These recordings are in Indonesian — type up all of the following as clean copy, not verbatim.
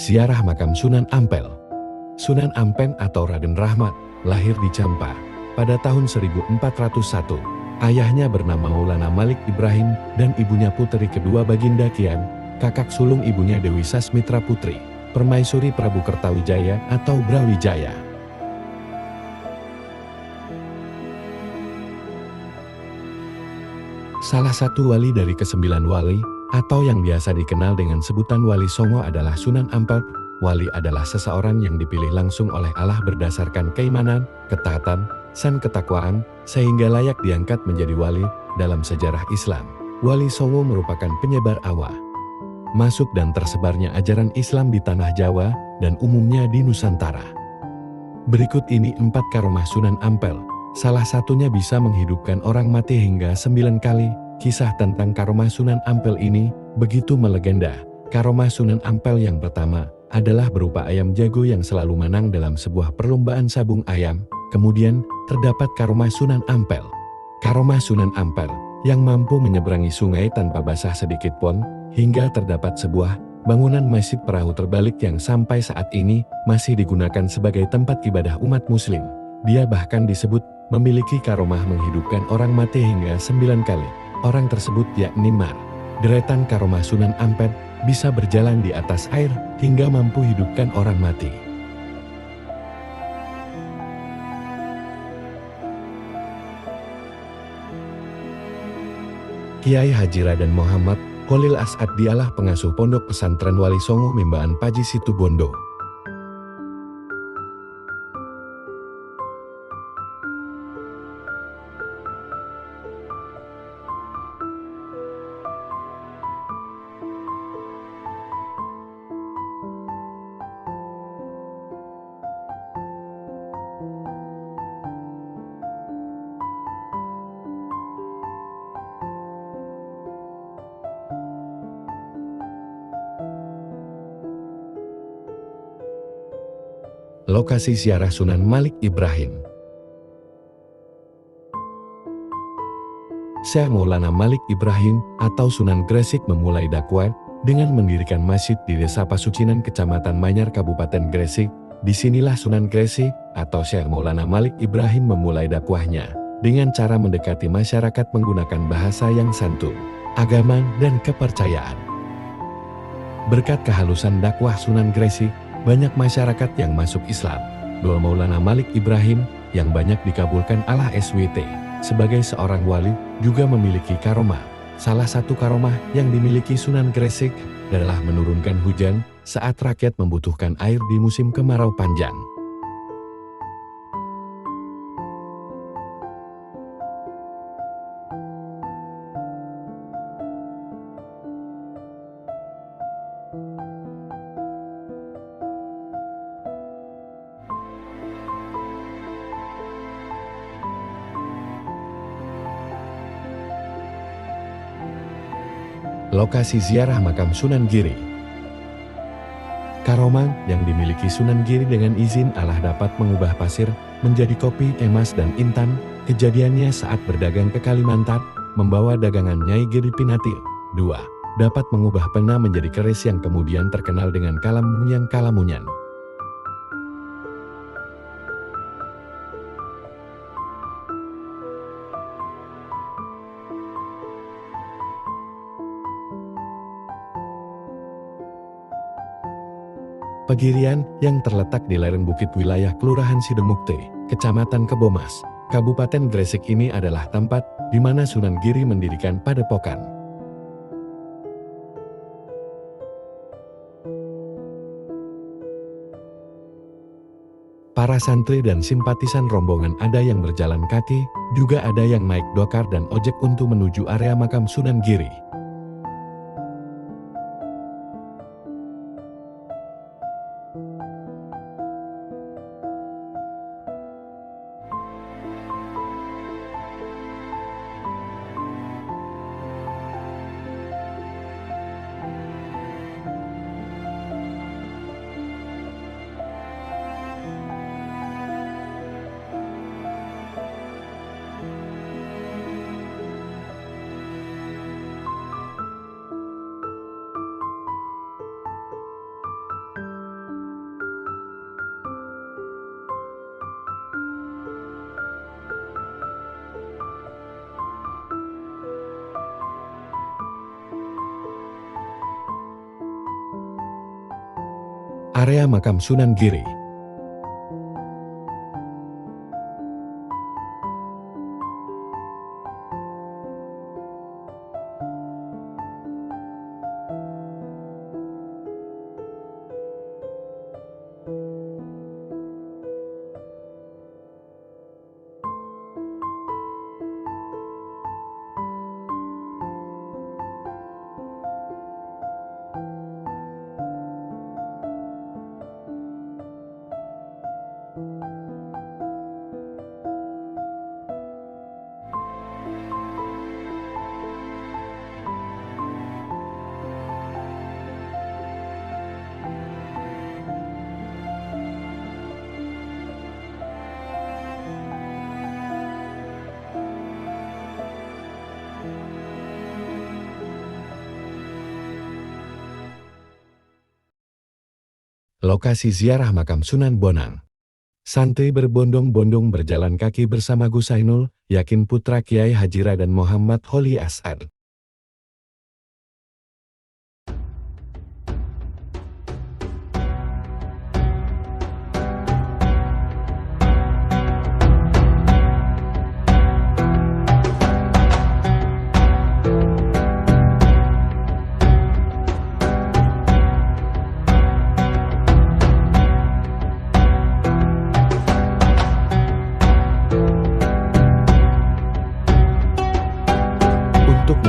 Ziarah makam Sunan Ampel. Sunan Ampel atau Raden Rahmat lahir di Champa pada tahun 1401. Ayahnya bernama Maulana Malik Ibrahim dan ibunya putri kedua Baginda Kian, kakak sulung ibunya Dewi Sasmitra Putri, Permaisuri Prabu Kertawijaya atau Brawijaya. Salah satu wali dari kesembilan wali, atau yang biasa dikenal dengan sebutan Wali Songo adalah Sunan Ampel. Wali adalah seseorang yang dipilih langsung oleh Allah berdasarkan keimanan, ketaatan, dan ketakwaan, sehingga layak diangkat menjadi wali. Dalam sejarah Islam, Wali Songo merupakan penyebar awal masuk dan tersebarnya ajaran Islam di tanah Jawa dan umumnya di Nusantara. Berikut ini 4 karomah Sunan Ampel. Salah satunya bisa menghidupkan orang mati hingga 9 kali. Kisah tentang karomah Sunan Ampel ini begitu melegenda. Karomah Sunan Ampel yang pertama adalah berupa ayam jago yang selalu menang dalam sebuah perlombaan sabung ayam. Kemudian terdapat karomah Sunan Ampel. Karomah Sunan Ampel yang mampu menyeberangi sungai tanpa basah sedikit pun, hingga terdapat sebuah bangunan masjid perahu terbalik yang sampai saat ini masih digunakan sebagai tempat ibadah umat muslim. Dia bahkan disebut memiliki karomah menghidupkan orang mati hingga 9 kali. Orang tersebut yakni Mar. Deretan karomah Sunan Ampel bisa berjalan di atas air hingga mampu hidupkan orang mati. Kiai Haji Raden Muhammad Kholil As'ad dialah pengasuh pondok pesantren Wali Songo Mimbaan Paji Situbondo. Lokasi ziarah Sunan Malik Ibrahim. Syekh Maulana Malik Ibrahim atau Sunan Gresik memulai dakwah dengan mendirikan masjid di Desa Pasucinan, Kecamatan Manyar, Kabupaten Gresik. Disinilah Sunan Gresik atau Syekh Maulana Malik Ibrahim memulai dakwahnya dengan cara mendekati masyarakat menggunakan bahasa yang santun, agama, dan kepercayaan. Berkat kehalusan dakwah Sunan Gresik, banyak masyarakat yang masuk Islam. Doa Maulana Malik Ibrahim yang banyak dikabulkan Allah SWT sebagai seorang wali juga memiliki karomah. Salah satu karomah yang dimiliki Sunan Gresik adalah menurunkan hujan saat rakyat membutuhkan air di musim kemarau panjang. Lokasi ziarah makam Sunan Giri. Karomah yang dimiliki Sunan Giri dengan izin Allah dapat mengubah pasir menjadi kopi, emas, dan intan. Kejadiannya saat berdagang ke Kalimantan, membawa dagangan Nyai Giri Pinatil. 2. Dapat mengubah pena menjadi keris yang kemudian terkenal dengan Kalamunyang Kalamunyan. Pegirian yang terletak di lereng bukit wilayah Kelurahan Sidemukti, Kecamatan Kebomas, Kabupaten Gresik ini adalah tempat di mana Sunan Giri mendirikan padepokan. Para santri dan simpatisan rombongan ada yang berjalan kaki, juga ada yang naik dokar dan ojek untuk menuju area makam Sunan Giri. Area makam Sunan Giri. Lokasi ziarah makam Sunan Bonang. Santri berbondong-bondong berjalan kaki bersama Gus Ainul, Yakin putra Kiai Hajira dan Muhammad Holi As'ad. Untuk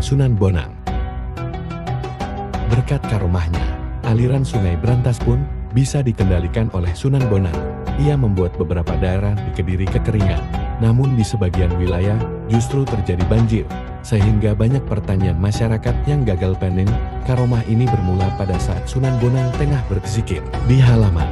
Sunan Bonang. Berkat karomahnya, aliran Sungai Brantas pun bisa dikendalikan oleh Sunan Bonang. Ia membuat beberapa daerah di Kediri kekeringan, namun di sebagian wilayah justru terjadi banjir, sehingga banyak pertanian masyarakat yang gagal panen. Karomah ini bermula pada saat Sunan Bonang tengah berzikir di halaman.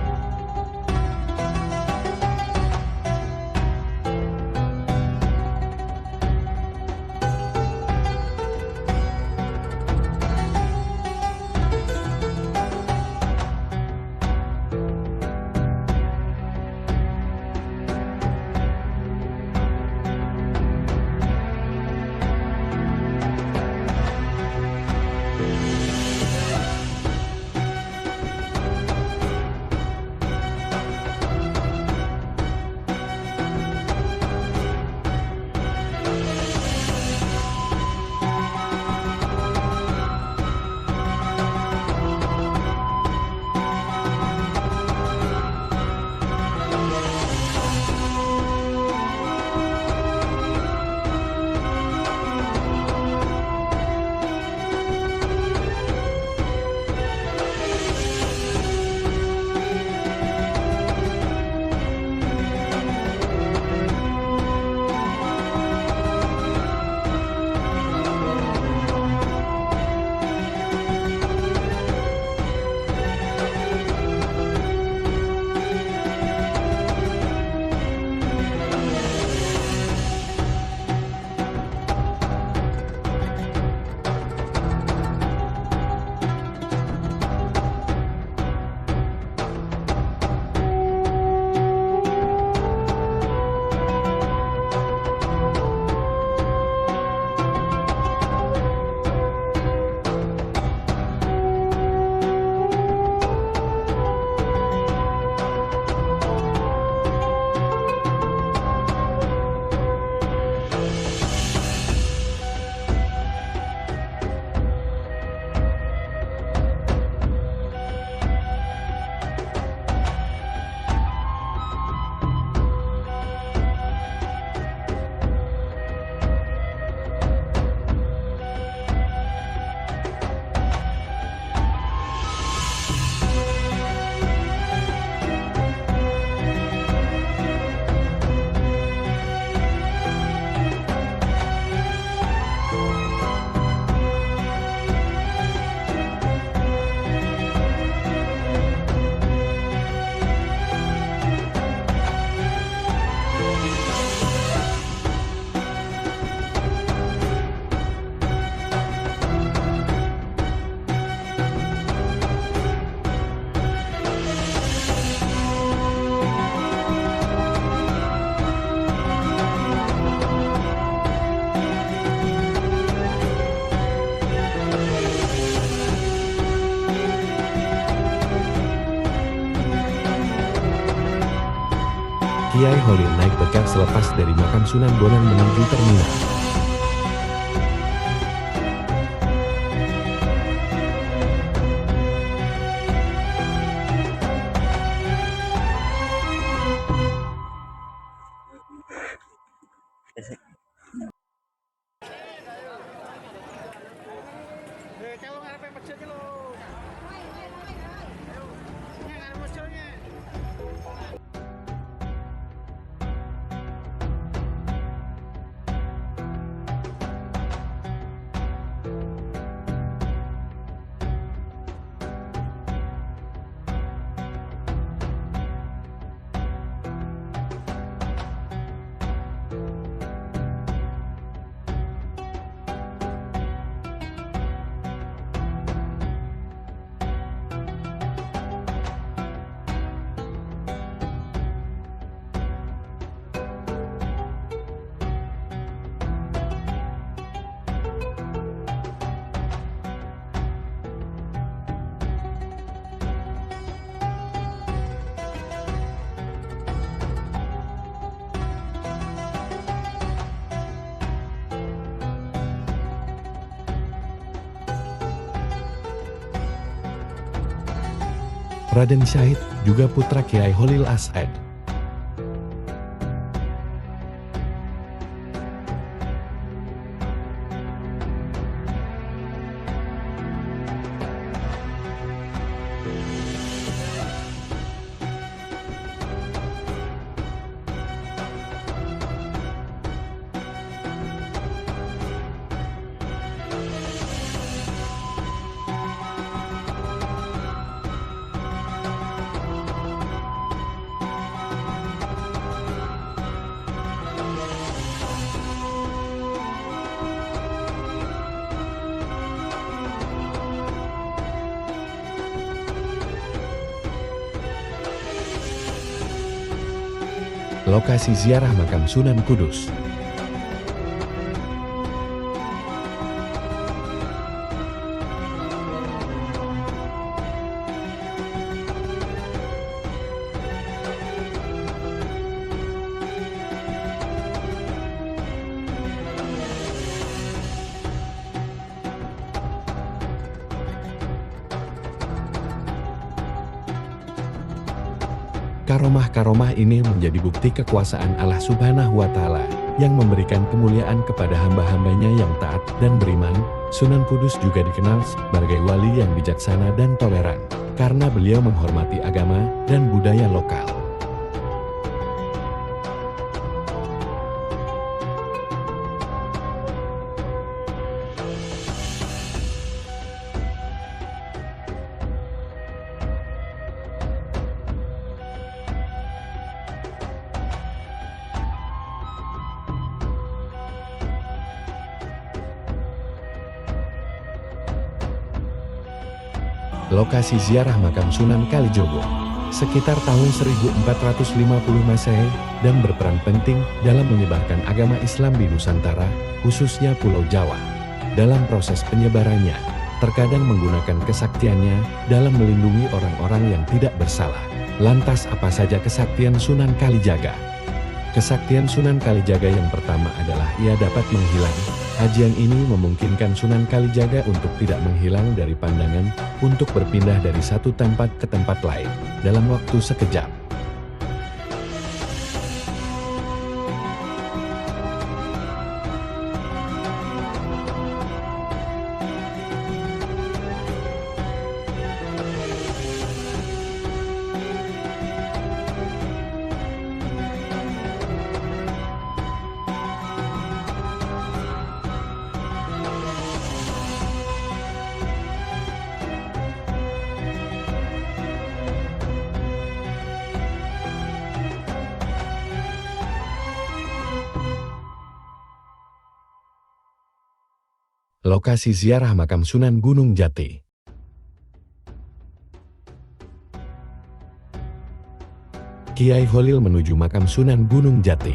Kiai Holil naik beca selepas dari makam Sunan Bonang menuju terminal. Raden Syahid juga putra Kiai Holil As'ad. Lokasi ziarah makam Sunan Kudus. Karomah-karomah ini menjadi bukti kekuasaan Allah Subhanahu wa Ta'ala yang memberikan kemuliaan kepada hamba-hambanya yang taat dan beriman. Sunan Kudus juga dikenal sebagai wali yang bijaksana dan toleran karena beliau menghormati agama dan budaya lokal. Lokasi ziarah makam Sunan Kalijogo sekitar tahun 1450 Masehi dan berperan penting dalam menyebarkan agama Islam di Nusantara, khususnya Pulau Jawa. Dalam proses penyebarannya, terkadang menggunakan kesaktiannya dalam melindungi orang-orang yang tidak bersalah. Lantas apa saja kesaktian Sunan Kalijaga? Kesaktian Sunan Kalijaga yang pertama adalah ia dapat menghilang. Ajian ini memungkinkan Sunan Kalijaga untuk tidak menghilang dari pandangan, untuk berpindah dari satu tempat ke tempat lain dalam waktu sekejap. Lokasi ziarah makam Sunan Gunung Jati. Kiai Holil menuju makam Sunan Gunung Jati.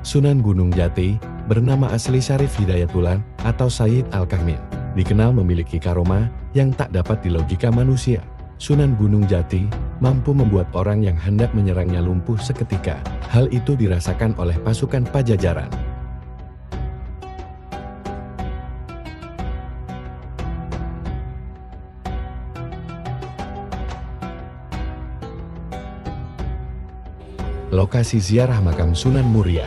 Sunan Gunung Jati, bernama asli Syarif Hidayatullah atau Sayyid Al-Kamil, dikenal memiliki karomah yang tak dapat dilogika manusia. Sunan Gunung Jati mampu membuat orang yang hendak menyerangnya lumpuh seketika. Hal itu dirasakan oleh pasukan Pajajaran. Lokasi ziarah makam Sunan Muria.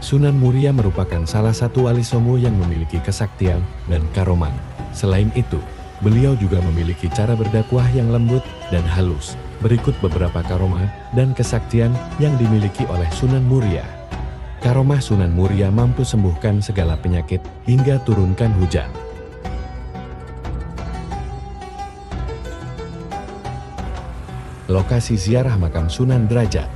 Sunan Muria merupakan salah satu wali songo yang memiliki kesaktian dan karomah. Selain itu, beliau juga memiliki cara berdakwah yang lembut dan halus. Berikut beberapa karomah dan kesaktian yang dimiliki oleh Sunan Muria. Karomah Sunan Muria mampu sembuhkan segala penyakit hingga turunkan hujan. Lokasi ziarah makam Sunan Derajat.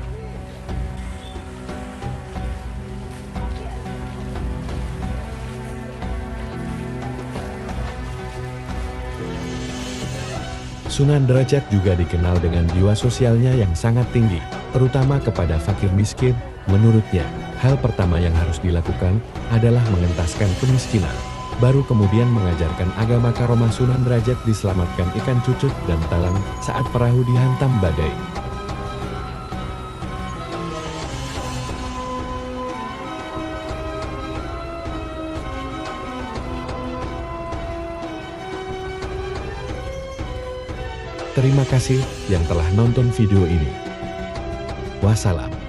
Sunan Derajat juga dikenal dengan jiwa sosialnya yang sangat tinggi, terutama kepada fakir miskin. Menurutnya, hal pertama yang harus dilakukan adalah mengentaskan kemiskinan. Baru kemudian mengajarkan agama. Karomah Sunan Derajat diselamatkan ikan cucut dan talang saat perahu dihantam badai. Terima kasih yang telah nonton video ini. Wassalam.